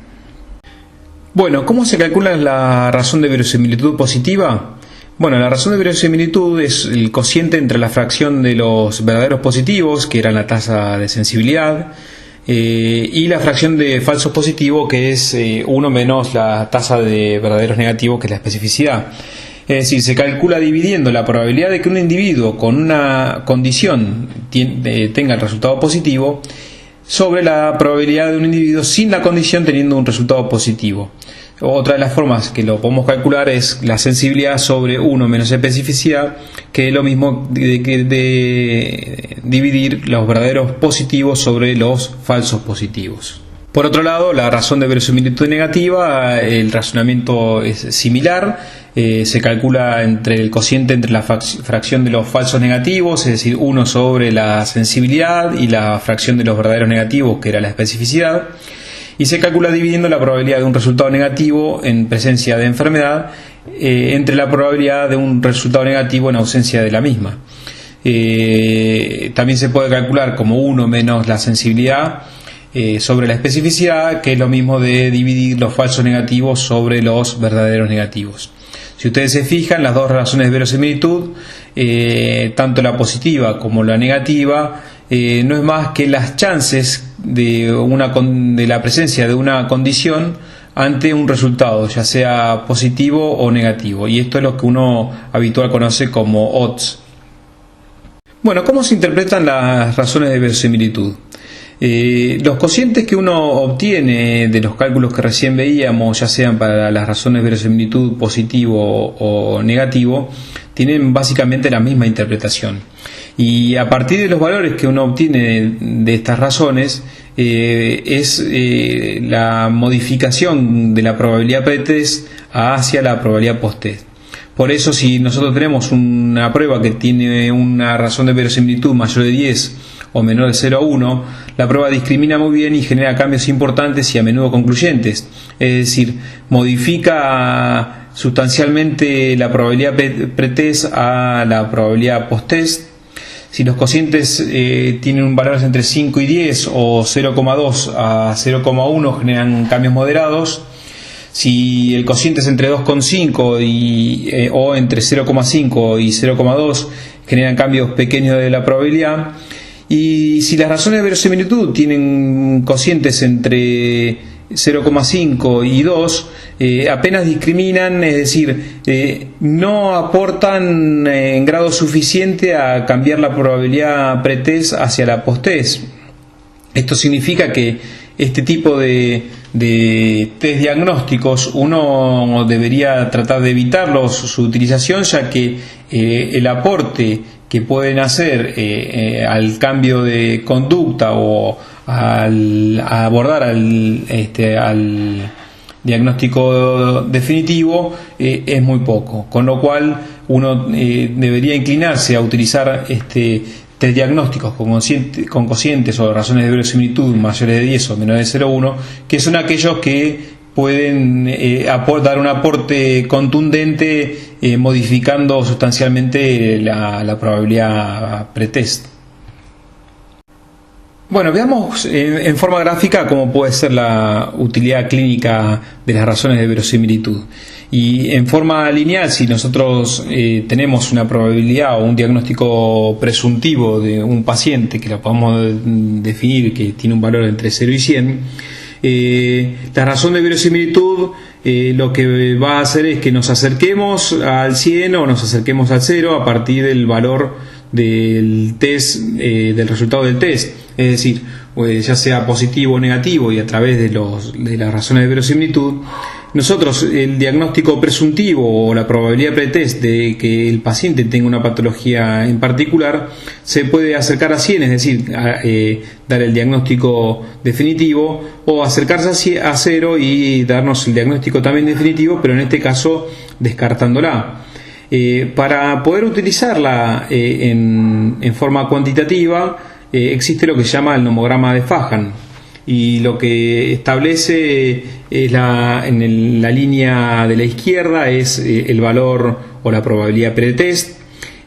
Speaker 1: Bueno, ¿cómo se calcula la razón de verosimilitud positiva? Bueno, la razón de verosimilitud es el cociente entre la fracción de los verdaderos positivos, que era la tasa de sensibilidad, y la fracción de falsos positivos, que es 1 menos la tasa de verdaderos negativos, que es la especificidad. Es decir, se calcula dividiendo la probabilidad de que un individuo con una condición tenga el resultado positivo sobre la probabilidad de un individuo sin la condición teniendo un resultado positivo. Otra de las formas que lo podemos calcular es la sensibilidad sobre 1 menos especificidad, que es lo mismo de dividir los verdaderos positivos sobre los falsos positivos. Por otro lado, la razón de verosimilitud negativa, el razonamiento es similar, se calcula entre el cociente entre la fracción de los falsos negativos, es decir, 1 sobre la sensibilidad, y la fracción de los verdaderos negativos, que era la especificidad, y se calcula dividiendo la probabilidad de un resultado negativo en presencia de enfermedad entre la probabilidad de un resultado negativo en ausencia de la misma. También se puede calcular como 1 menos la sensibilidad sobre la especificidad, que es lo mismo de dividir los falsos negativos sobre los verdaderos negativos. Si ustedes se fijan, las dos razones de verosimilitud, tanto la positiva como la negativa, no es más que las chances de la presencia de una condición ante un resultado, ya sea positivo o negativo, y esto es lo que uno habitual conoce como odds. Bueno, ¿cómo se interpretan las razones de verosimilitud? Los cocientes que uno obtiene de los cálculos que recién veíamos, ya sean para las razones de verosimilitud positivo o negativo, tienen básicamente la misma interpretación. Y a partir de los valores que uno obtiene de estas razones, es la modificación de la probabilidad pretest hacia la probabilidad posttest. Por eso, si nosotros tenemos una prueba que tiene una razón de verosimilitud mayor de 10 o menor de 0,1, la prueba discrimina muy bien y genera cambios importantes y a menudo concluyentes. Es decir, modifica sustancialmente la probabilidad pretest a la probabilidad posttest. Si los cocientes tienen un valor entre 5 y 10 o 0,2 a 0,1, generan cambios moderados. Si el cociente es entre 2,5 o entre 0,5 y 0,2, generan cambios pequeños de la probabilidad. Y si las razones de verosimilitud tienen cocientes entre 0,5 y 2, apenas discriminan, es decir, no aportan en grado suficiente a cambiar la probabilidad pretest hacia la posttest. Esto significa que este tipo de test diagnósticos uno debería tratar de evitarlos su utilización, ya que el aporte que pueden hacer al cambio de conducta o a abordar al diagnóstico definitivo es muy poco, con lo cual uno debería inclinarse a utilizar test diagnósticos con cocientes o razones de verosimilitud mayores de 10 o menores de 0,1, que son aquellos que pueden dar un aporte contundente modificando sustancialmente la probabilidad pretest. Bueno, veamos en forma gráfica cómo puede ser la utilidad clínica de las razones de verosimilitud. Y en forma lineal, si nosotros tenemos una probabilidad o un diagnóstico presuntivo de un paciente, que lo podemos definir que tiene un valor entre 0 y 100, la razón de verosimilitud lo que va a hacer es que nos acerquemos al 100 o nos acerquemos al 0 a partir del valor del test, del resultado del test. Es decir, pues ya sea positivo o negativo, y a través de las razones de verosimilitud, nosotros el diagnóstico presuntivo o la probabilidad pretest de que el paciente tenga una patología en particular se puede acercar a 100, es decir, dar el diagnóstico definitivo, o acercarse a 0 y darnos el diagnóstico también definitivo, pero en este caso descartándola. Para poder utilizarla en forma cuantitativa, existe lo que se llama el nomograma de Fajan, y lo que establece es en la línea de la izquierda es el valor o la probabilidad pretest,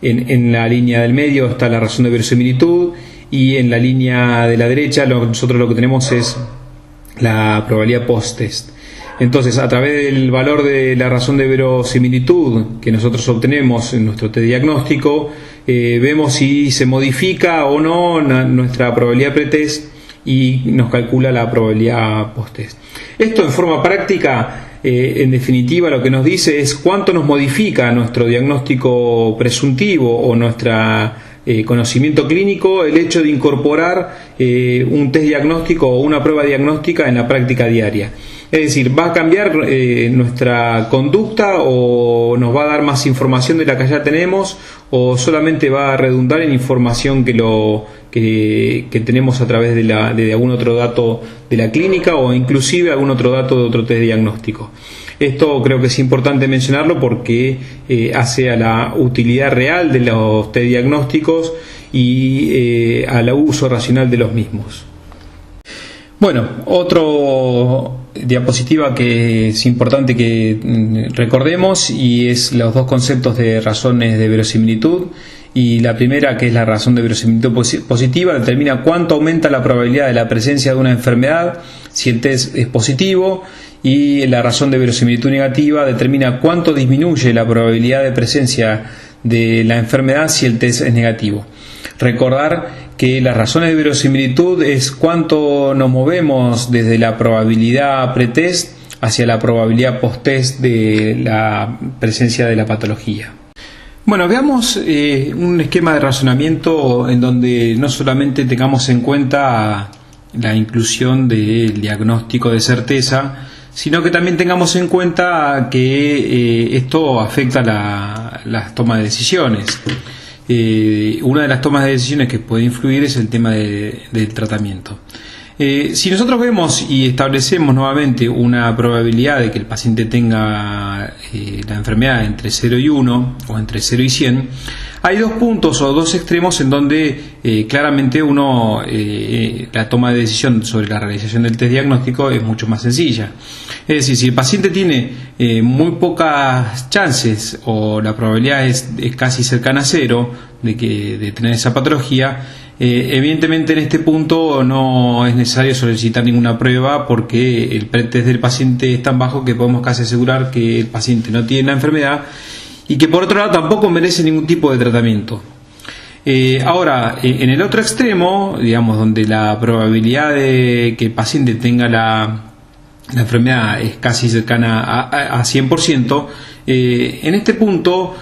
Speaker 1: en la línea del medio está la razón de verosimilitud, y en la línea de la derecha nosotros lo que tenemos es la probabilidad post-test. Entonces, a través del valor de la razón de verosimilitud que nosotros obtenemos en nuestro test diagnóstico, vemos si se modifica o no nuestra probabilidad pretest y nos calcula la probabilidad post-test. Esto en forma práctica, en definitiva, lo que nos dice es cuánto nos modifica nuestro diagnóstico presuntivo o nuestro conocimiento clínico el hecho de incorporar un test diagnóstico o una prueba diagnóstica en la práctica diaria. Es decir, ¿va a cambiar nuestra conducta o nos va a dar más información de la que ya tenemos, o solamente va a redundar en información que tenemos a través de algún otro dato de la clínica o inclusive algún otro dato de otro test diagnóstico? Esto creo que es importante mencionarlo porque hace a la utilidad real de los test diagnósticos y al uso racional de los mismos. Bueno, otro diapositiva que es importante que recordemos, y es los dos conceptos de razones de verosimilitud. Y la primera, que es la razón de verosimilitud positiva, determina cuánto aumenta la probabilidad de la presencia de una enfermedad si el test es positivo, y la razón de verosimilitud negativa determina cuánto disminuye la probabilidad de presencia de la enfermedad si el test es negativo. Recordar que las razones de verosimilitud es cuánto nos movemos desde la probabilidad pretest hacia la probabilidad posttest de la presencia de la patología. Bueno, veamos un esquema de razonamiento en donde no solamente tengamos en cuenta la inclusión del diagnóstico de certeza, sino que también tengamos en cuenta que esto afecta las tomas de decisiones. Una de las tomas de decisiones que puede influir es el tema del tratamiento. Si nosotros vemos y establecemos nuevamente una probabilidad de que el paciente tenga la enfermedad entre 0 y 1 o entre 0 y 100, hay dos puntos o dos extremos en donde claramente la toma de decisión sobre la realización del test diagnóstico es mucho más sencilla. Es decir, si el paciente tiene muy pocas chances o la probabilidad es casi cercana a 0 de tener esa patología, evidentemente en este punto no es necesario solicitar ninguna prueba, porque el pretest del paciente es tan bajo que podemos casi asegurar que el paciente no tiene la enfermedad y que por otro lado tampoco merece ningún tipo de tratamiento. Ahora, en el otro extremo, digamos, donde la probabilidad de que el paciente tenga la enfermedad es casi cercana a 100%, en este punto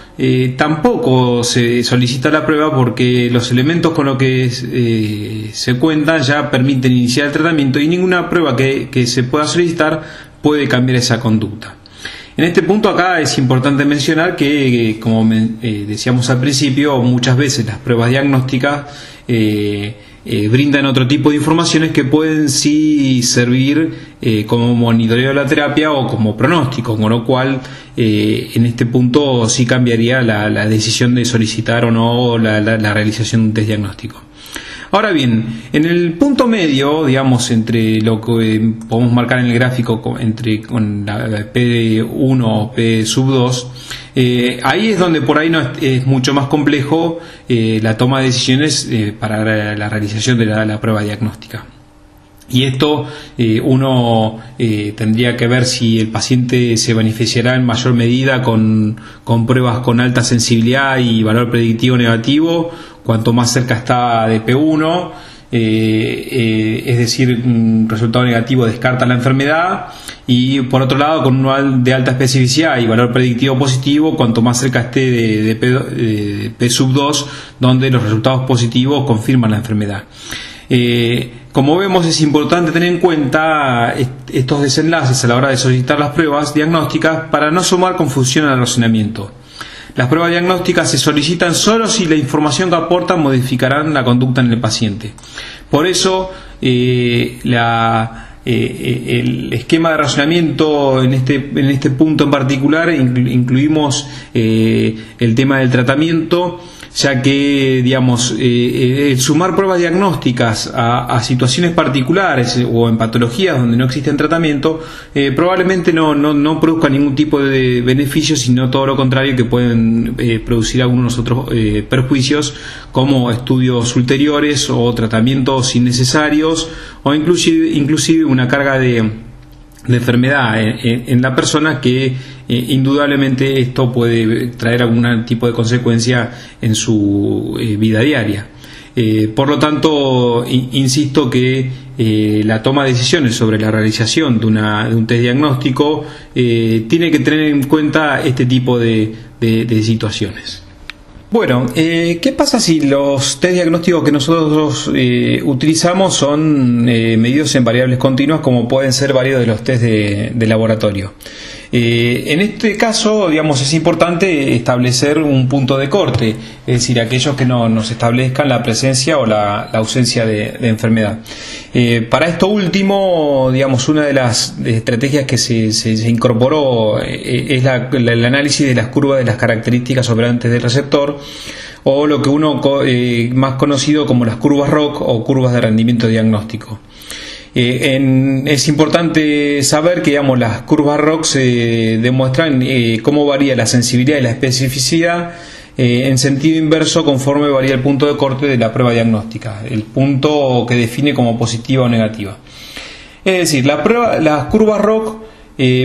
Speaker 1: tampoco se solicita la prueba, porque los elementos con los que se cuentan ya permiten iniciar el tratamiento y ninguna prueba que se pueda solicitar puede cambiar esa conducta. En este punto acá es importante mencionar que, como decíamos al principio, muchas veces las pruebas diagnósticas brindan otro tipo de informaciones que pueden sí servir como monitoreo de la terapia o como pronóstico, con lo cual en este punto sí cambiaría la decisión de solicitar o no la realización de un test diagnóstico. Ahora bien, en el punto medio, digamos, entre lo que podemos marcar en el gráfico con la P1 o P sub 2, ahí es donde por ahí es mucho más complejo la toma de decisiones para la realización de la prueba diagnóstica. Y esto uno tendría que ver si el paciente se beneficiará en mayor medida con pruebas con alta sensibilidad y valor predictivo negativo, cuanto más cerca está de P1, es decir, un resultado negativo descarta la enfermedad, y por otro lado con uno de alta especificidad y valor predictivo positivo, cuanto más cerca esté de P sub 2, donde los resultados positivos confirman la enfermedad. Como vemos, es importante tener en cuenta estos desenlaces a la hora de solicitar las pruebas diagnósticas para no sumar confusión al razonamiento. Las pruebas diagnósticas se solicitan solo si la información que aportan modificarán la conducta en el paciente. Por eso, la el esquema de racionamiento en este punto en particular incluimos el tema del tratamiento, ya que, digamos, el sumar pruebas diagnósticas a situaciones particulares o en patologías donde no existen tratamiento probablemente no produzca ningún tipo de beneficio, sino todo lo contrario, que pueden producir algunos otros perjuicios, como estudios ulteriores o tratamientos innecesarios, o inclusive una carga de enfermedad en la persona, que indudablemente esto puede traer algún tipo de consecuencia en su vida diaria. Por lo tanto, insisto que la toma de decisiones sobre la realización de un test diagnóstico tiene que tener en cuenta este tipo de situaciones. Bueno, ¿qué pasa si los test diagnósticos que nosotros utilizamos son medidos en variables continuas, como pueden ser varios de los test de laboratorio? En este caso, digamos, es importante establecer un punto de corte, es decir, aquellos que no nos establezcan la presencia o la ausencia de enfermedad. Para esto último, digamos, una de las estrategias que se incorporó es el análisis de las curvas de las características operantes del receptor, o lo que más conocido como las curvas ROC o curvas de rendimiento diagnóstico. Es importante saber que, digamos, las curvas ROC se demuestran cómo varía la sensibilidad y la especificidad en sentido inverso conforme varía el punto de corte de la prueba diagnóstica, el punto que define como positiva o negativa. Es decir, las curvas ROC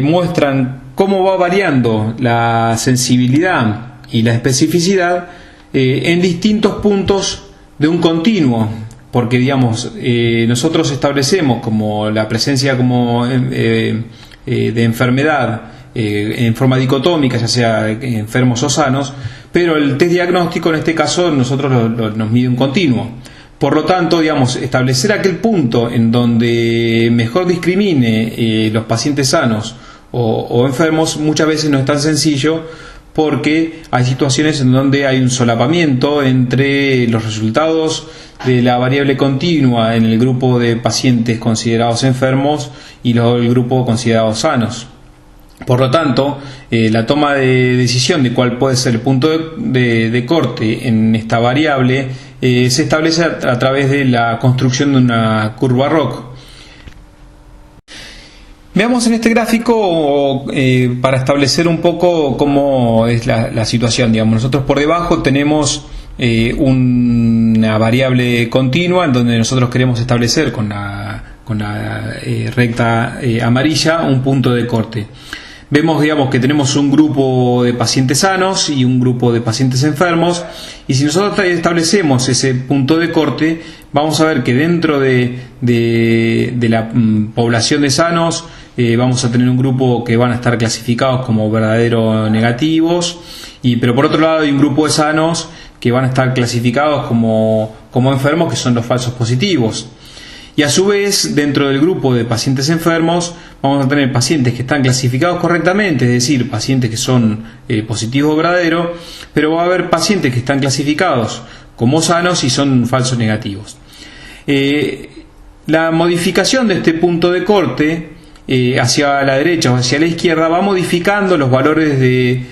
Speaker 1: muestran cómo va variando la sensibilidad y la especificidad en distintos puntos de un continuo, porque, digamos, nosotros establecemos como la presencia de enfermedad en forma dicotómica, ya sea enfermos o sanos, pero el test diagnóstico en este caso nosotros nos mide un continuo. Por lo tanto, digamos, establecer aquel punto en donde mejor discrimine los pacientes sanos o enfermos muchas veces no es tan sencillo, porque hay situaciones en donde hay un solapamiento entre los resultados de la variable continua en el grupo de pacientes considerados enfermos y el grupo considerados sanos. Por lo tanto, la toma de decisión de cuál puede ser el punto de corte en esta variable se establece a través de la construcción de una curva ROC. Veamos en este gráfico para establecer un poco cómo es la situación. Digamos, nosotros por debajo tenemos una variable continua en donde nosotros queremos establecer con la recta amarilla un punto de corte. Vemos, digamos, que tenemos un grupo de pacientes sanos y un grupo de pacientes enfermos, y si nosotros establecemos ese punto de corte, vamos a ver que dentro de la población de sanos vamos a tener un grupo que van a estar clasificados como verdadero negativos, pero por otro lado hay un grupo de sanos que van a estar clasificados como enfermos, que son los falsos positivos. Y a su vez, dentro del grupo de pacientes enfermos, vamos a tener pacientes que están clasificados correctamente, es decir, pacientes que son positivos o verdaderos, pero va a haber pacientes que están clasificados como sanos y son falsos negativos. La modificación de este punto de corte hacia la derecha o hacia la izquierda va modificando los valores del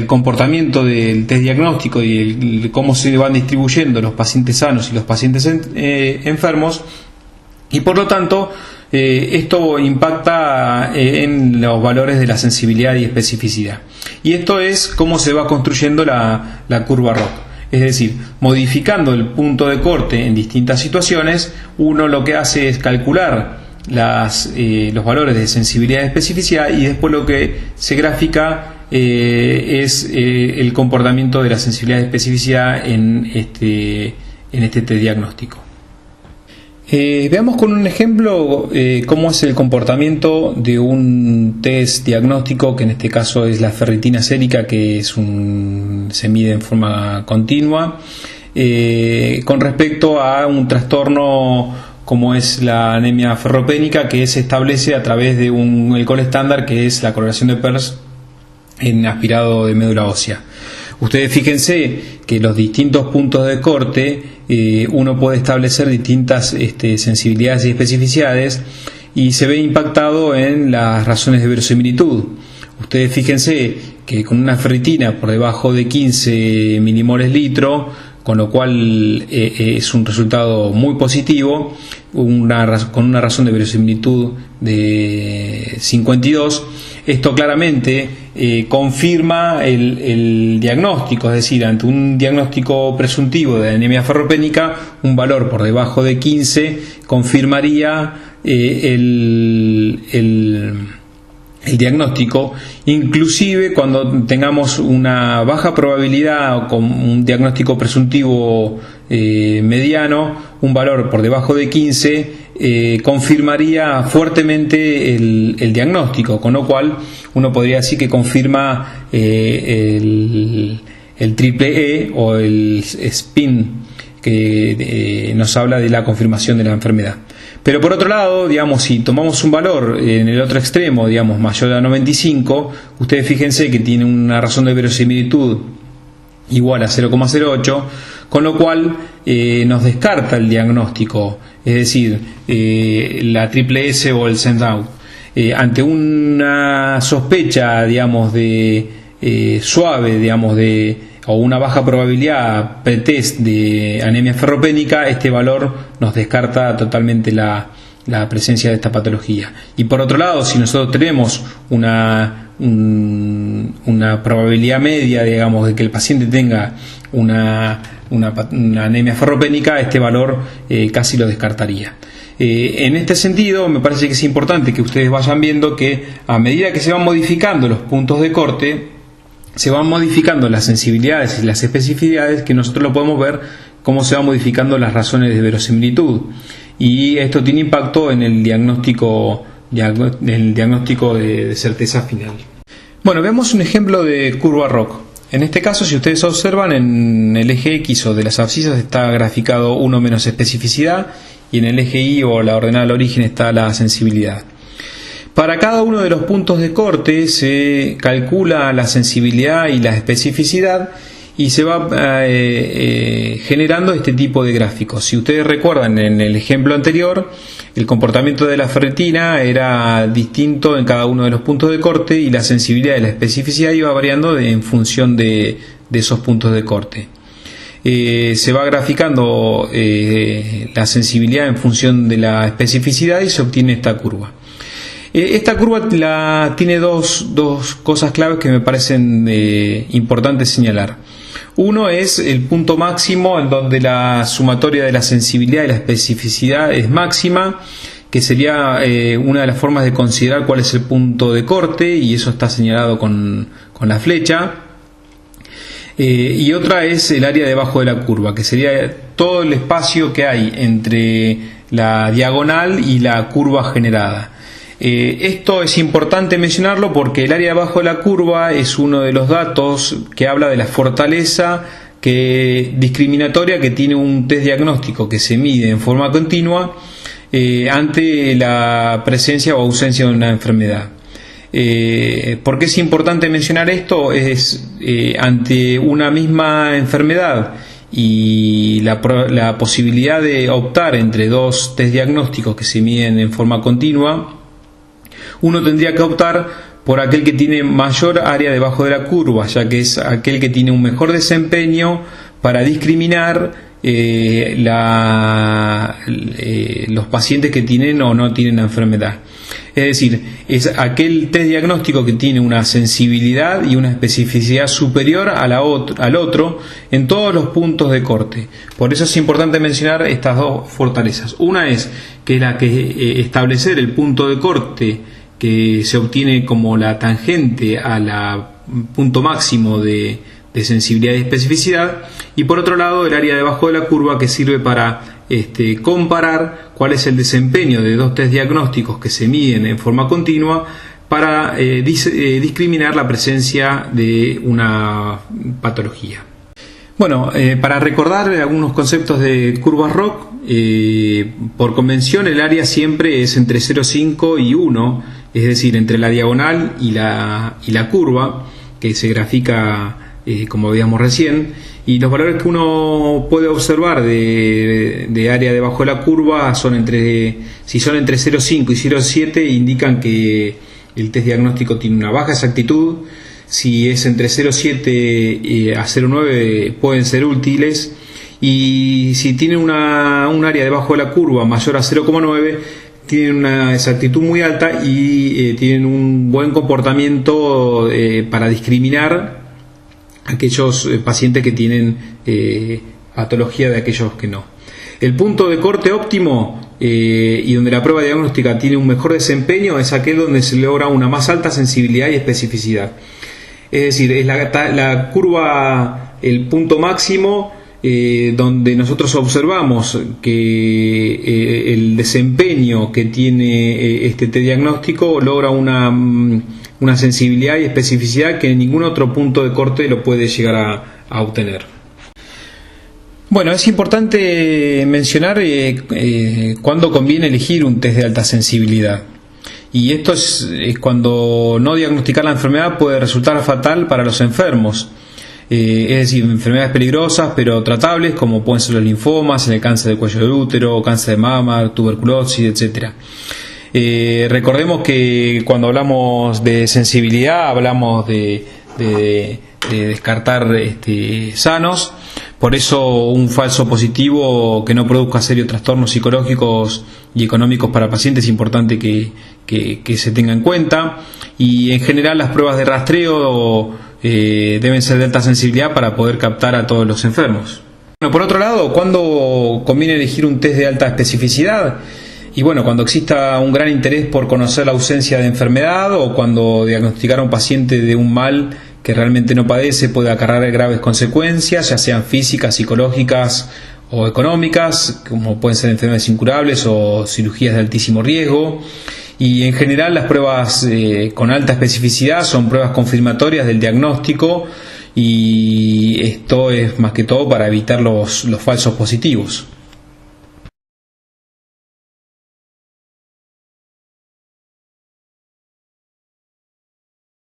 Speaker 1: comportamiento del test diagnóstico y cómo se van distribuyendo los pacientes sanos y los pacientes enfermos, y por lo tanto esto impacta en los valores de la sensibilidad y especificidad. Y esto es cómo se va construyendo la curva ROC. Es decir, modificando el punto de corte en distintas situaciones, uno lo que hace es calcular los valores de sensibilidad y especificidad, y después lo que se grafica es el comportamiento de la sensibilidad y especificidad en este test diagnóstico. Veamos con un ejemplo cómo es el comportamiento de un test diagnóstico, que en este caso es la ferritina sérica, que se mide en forma continua, con respecto a un trastorno como es la anemia ferropénica, que se establece a través de el gol estándar, que es la correlación de Peirce en aspirado de médula ósea. Ustedes fíjense que los distintos puntos de corte uno puede establecer distintas sensibilidades y especificidades y se ve impactado en las razones de verosimilitud. Ustedes fíjense que con una ferritina por debajo de 15 milimoles litro, con lo cual es un resultado muy positivo, con una razón de verosimilitud de 52, esto claramente confirma el diagnóstico, es decir, ante un diagnóstico presuntivo de anemia ferropénica, un valor por debajo de 15 confirmaría el diagnóstico, inclusive cuando tengamos una baja probabilidad con un diagnóstico presuntivo mediano, un valor por debajo de 15 confirmaría fuertemente el diagnóstico, con lo cual uno podría decir que confirma el triple E o el SPIN, que nos habla de la confirmación de la enfermedad. Pero por otro lado, digamos, si tomamos un valor en el otro extremo, digamos, mayor a 95, ustedes fíjense que tiene una razón de verosimilitud igual a 0,08, con lo cual nos descarta el diagnóstico, es decir, la triple S o el send out. Ante una sospecha, digamos, de suave, digamos, o una baja probabilidad pretest de anemia ferropénica, este valor nos descarta totalmente la presencia de esta patología. Y por otro lado, si nosotros tenemos una probabilidad media, digamos, de que el paciente tenga una anemia ferropénica, este valor casi lo descartaría. En este sentido, me parece que es importante que ustedes vayan viendo que a medida que se van modificando los puntos de corte, se van modificando las sensibilidades y las especificidades, que nosotros lo podemos ver cómo se van modificando las razones de verosimilitud, y esto tiene impacto en el diagnóstico de certeza final. Bueno, veamos un ejemplo de curva ROC. En este caso, si ustedes observan, en el eje X o de las abscisas está graficado 1 menos especificidad, y en el eje Y o la ordenada al origen está la sensibilidad. Para cada uno de los puntos de corte se calcula la sensibilidad y la especificidad y se va generando este tipo de gráficos. Si ustedes recuerdan, en el ejemplo anterior, el comportamiento de la ferritina era distinto en cada uno de los puntos de corte y la sensibilidad y la especificidad iba variando en función de esos puntos de corte. Se va graficando la sensibilidad en función de la especificidad y se obtiene esta curva. Esta curva tiene dos cosas claves que me parecen importantes señalar. Uno es el punto máximo, en donde la sumatoria de la sensibilidad y la especificidad es máxima, que sería una de las formas de considerar cuál es el punto de corte, y eso está señalado con la flecha. Y otra es el área debajo de la curva, que sería todo el espacio que hay entre la diagonal y la curva generada. Esto es importante mencionarlo porque el área debajo de la curva es uno de los datos que habla de la fortaleza discriminatoria que tiene un test diagnóstico que se mide en forma continua ante la presencia o ausencia de una enfermedad. ¿Por qué es importante mencionar esto? Ante una misma enfermedad y la posibilidad de optar entre dos test diagnósticos que se miden en forma continua, uno tendría que optar por aquel que tiene mayor área debajo de la curva, ya que es aquel que tiene un mejor desempeño para discriminar los pacientes que tienen o no tienen la enfermedad. Es decir, es aquel test diagnóstico que tiene una sensibilidad y una especificidad superior al otro en todos los puntos de corte. Por eso es importante mencionar estas dos fortalezas. Una es que establecer el punto de corte que se obtiene como la tangente al punto máximo de sensibilidad y especificidad, y por otro lado el área debajo de la curva, que sirve para comparar cuál es el desempeño de dos test diagnósticos que se miden en forma continua para discriminar la presencia de una patología. Bueno, para recordar algunos conceptos de curvas ROC, por convención el área siempre es entre 0,5 y 1, es decir, entre la diagonal y la curva, que se grafica como veíamos recién, y los valores que uno puede observar de área debajo de la curva si son entre 0,5 y 0,7 indican que el test diagnóstico tiene una baja exactitud. Si es entre 0,7 a 0,9 pueden ser útiles, y si tienen un área debajo de la curva mayor a 0,9 tienen una exactitud muy alta y tienen un buen comportamiento para discriminar aquellos pacientes que tienen patología de aquellos que no. El punto de corte óptimo y donde la prueba diagnóstica tiene un mejor desempeño es aquel donde se logra una más alta sensibilidad y especificidad. Es decir, es la curva, el punto máximo donde nosotros observamos que el desempeño que tiene este diagnóstico logra una sensibilidad y especificidad que ningún otro punto de corte lo puede llegar a obtener. Bueno, es importante mencionar cuándo conviene elegir un test de alta sensibilidad. Y esto es cuando no diagnosticar la enfermedad puede resultar fatal para los enfermos. Es decir, enfermedades peligrosas pero tratables, como pueden ser los linfomas, el cáncer del cuello del útero, cáncer de mama, tuberculosis, etc. Recordemos que cuando hablamos de sensibilidad hablamos de descartar sanos. Por eso un falso positivo que no produzca serios trastornos psicológicos y económicos para pacientes es importante que se tenga en cuenta. Y en general las pruebas de rastreo deben ser de alta sensibilidad para poder captar a todos los enfermos. Bueno, por otro lado, ¿cuándo conviene elegir un test de alta especificidad? Y bueno, cuando exista un gran interés por conocer la ausencia de enfermedad o cuando diagnosticar a un paciente de un mal que realmente no padece puede acarrear graves consecuencias, ya sean físicas, psicológicas o económicas, como pueden ser enfermedades incurables o cirugías de altísimo riesgo. Y en general las pruebas con alta especificidad son pruebas confirmatorias del diagnóstico, y esto es más que todo para evitar los falsos positivos.